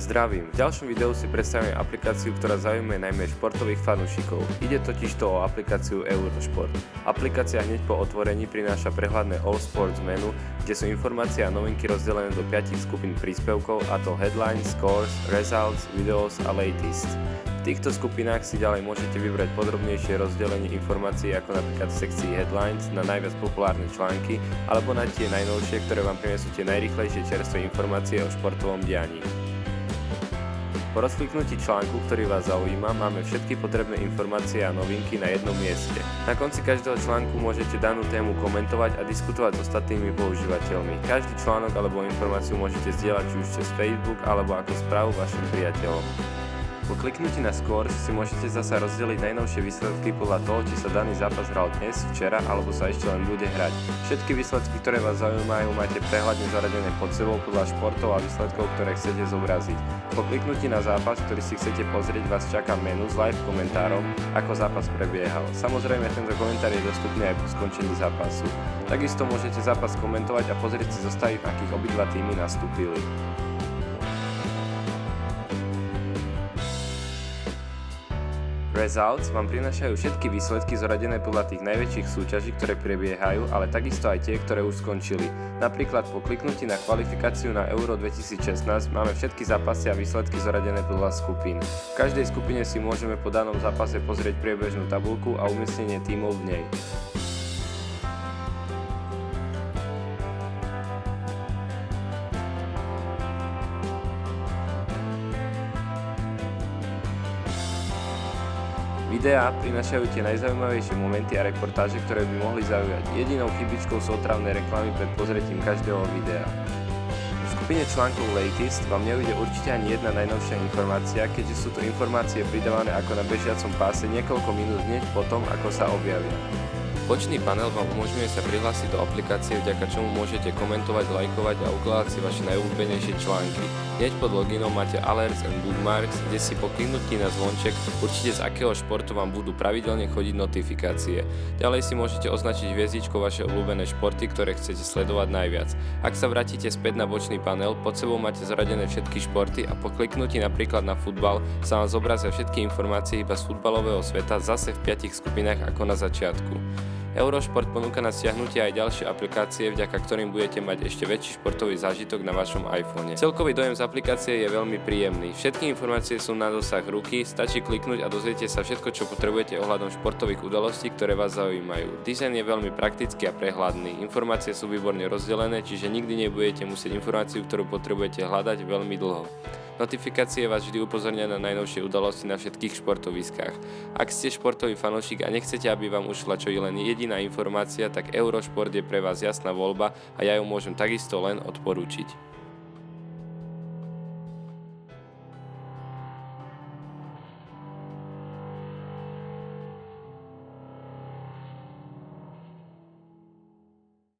Zdravím, v ďalšom videu si predstavíme aplikáciu, ktorá zaujíma najmä športových fanúšikov. Ide totižto o aplikáciu Eurošport. Aplikácia hneď po otvorení prináša prehľadné All Sports menu, kde sú informácie a novinky rozdelené do 5 skupín príspevkov, a to Headlines, Scores, Results, Videos a Latest. V týchto skupinách si ďalej môžete vybrať podrobnejšie rozdelenie informácií, ako napríklad v sekcii Headlines na najviac populárne články alebo na tie najnovšie, ktoré vám prinesú tie najrýchlejšie čerstvé informácie o športovom dianí. Po rozkliknutí článku, ktorý vás zaujíma, máme všetky potrebné informácie a novinky na jednom mieste. Na konci každého článku môžete danú tému komentovať a diskutovať s ostatnými používateľmi. Každý článok alebo informáciu môžete zdieľať či už cez Facebook alebo ako správu vašim priateľom. Po kliknutí na Scores si môžete zasa rozdeliť najnovšie výsledky podľa toho, či sa daný zápas hral dnes, včera alebo sa ešte len bude hrať. Všetky výsledky, ktoré vás zaujímajú, máte prehľadne zaradené pod sebou podľa športov a výsledkov, ktoré chcete zobraziť. Po kliknutí na zápas, ktorý si chcete pozrieť, vás čaká menu s live komentárom, ako zápas prebiehal. Samozrejme, tento komentár je dostupný aj po skončení zápasu. Takisto môžete zápas komentovať a pozrieť si zostavy, v akých obidva týmy nastúpili. Results vám prinášajú všetky výsledky zoradené podľa tých najväčších súťaží, ktoré prebiehajú, ale takisto aj tie, ktoré už skončili. Napríklad po kliknutí na kvalifikáciu na Euro 2016 máme všetky zápasy a výsledky zoradené podľa skupín. V každej skupine si môžeme po danom zápase pozrieť priebežnú tabuľku a umiestnenie tímov v nej. Videá prinášajú tie najzaujímavejšie momenty a reportáže, ktoré by mohli zaujať. Jedinou chybičkou sú otravné reklamy pred pozretím každého videa. V skupine článkov Latest vám neujde určite ani jedna najnovšia informácia, keďže sú to informácie pridávané ako na bežiacom páse niekoľko minút hneď potom, ako sa objavia. Bočný panel vám umožňuje sa prihlásiť do aplikácie, vďaka čomu môžete komentovať, lajkovať a ukladať si vaše najobľúbenejšie články. Hneď pod loginom máte Alerts and Bookmarks, kde si po kliknutí na zvonček určite z akého športu vám budú pravidelne chodiť notifikácie. Ďalej si môžete označiť hviezdičkou vaše obľúbené športy, ktoré chcete sledovať najviac. Ak sa vrátite späť na bočný panel, pod sebou máte zaradené všetky športy a po kliknutí napríklad na futbal sa vám zobrazia všetky informácie iba z futbalového sveta zase v 5 skupinách ako na začiatku. Eurošport ponúka na stiahnutie aj ďalšie aplikácie, vďaka ktorým budete mať ešte väčší športový zážitok na vašom iPhone. Celkový dojem z aplikácie je veľmi príjemný. Všetky informácie sú na dosah ruky, stačí kliknúť a dozviete sa všetko, čo potrebujete ohľadom športových udalostí, ktoré vás zaujímajú. Dizajn je veľmi praktický a prehľadný. Informácie sú výborne rozdelené, čiže nikdy nebudete musieť informáciu, ktorú potrebujete hľadať veľmi dlho. Notifikácie vás vždy upozornia na najnovšie udalosti na všetkých športoviskách. Ak ste športový fanúšik a nechcete, aby vám ušla čo i len jediná informácia, tak Eurošport je pre vás jasná voľba a ja ju môžem takisto len odporúčiť.